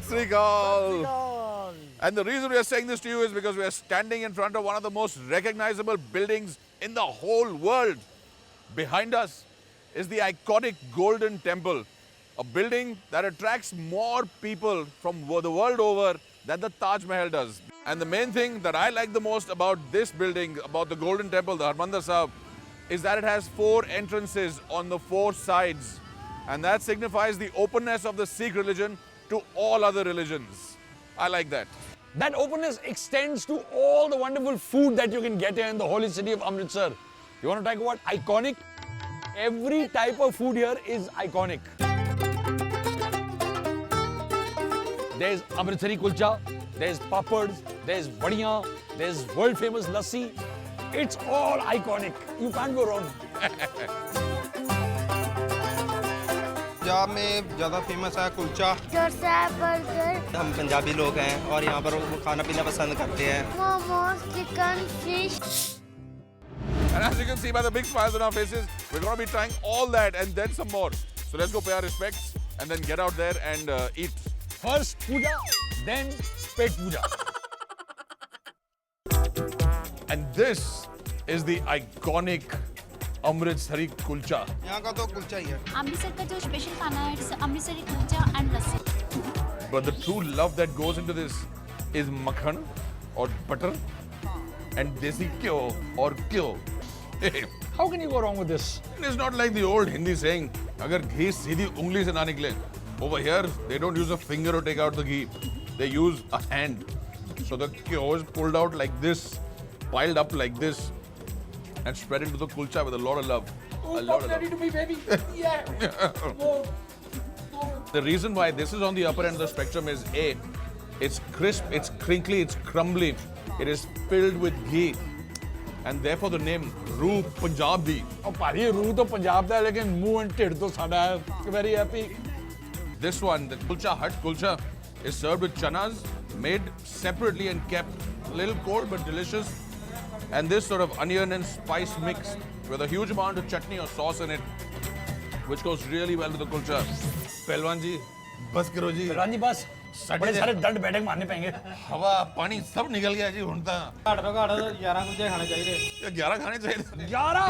Sri Akaal. And the reason we are saying this to you is because we are standing in front of one of the most recognizable buildings in the whole world. Behind us is the iconic Golden Temple, a building that attracts more people from the world over than the Taj Mahal does. And the main thing that I like the most about this building, about the Golden Temple, the Harmandir Sahib, is that it has 4 entrances on the 4 sides. And that signifies the openness of the Sikh religion to all other religions. I like that. That openness extends to all the wonderful food that you can get here in the holy city of Amritsar. You want to talk about iconic? Every type of food here is iconic. There's Amritsari kulcha, there's papads, there's vadiyan, there's world famous lassi. It's all iconic. You can't go wrong. Punjab में ज़्यादा famous है kulcha, dosa, burger, हम पंजाबी लोग हैं और यहाँ पर वो खाना पीना पसंद करते हैं. Momos, chicken, fish. And as you can see by the big smiles on our faces, we're going to be trying all that and then some more. So let's go pay our respects and then get out there and eat. First puja, then pet puja. And this is the iconic Amritsari kulcha. यहाँ का तो कुलचा ही है. अमृतसर का जो special खाना है it's Amritsari kulcha and lassi. But the true love that goes into this is makhan or butter and desi kyo or kyo. How can you go wrong with this? It's not like the old Hindi saying, agar ghee seedhi ungli se na nikle. Over here, they don't use a finger to take out the ghee. They use a hand. So the kyo is pulled out like this, piled up like this, and spread into the kulcha with a lot of love. Oh, a lot of ready love. to be baby. Yeah. The reason why this is on the upper end of the spectrum is A, it's crisp, it's crinkly, it's crumbly, it is filled with ghee, and therefore the name Roo Punjab Di. और भाई रूह तो पंजाब का है लेकिन मुंह and ढिड तो साडा है. Very happy. This one, the Kulcha Hut Kulcha, is served with chanas made separately and kept a little cold but delicious. And this sort of onion and spice mix with a huge amount of chutney or sauce in it, which goes really well with the kulcha. Pelwan ji, bas karo ji. रानी बस बड़े सारे दंड बैठक मारने पाएंगे. हवा पानी सब निकल गया जी हुण तां. घाट तो घाट 11 कुलचे खाने चाहिए. 11 खाने चाहिए. 11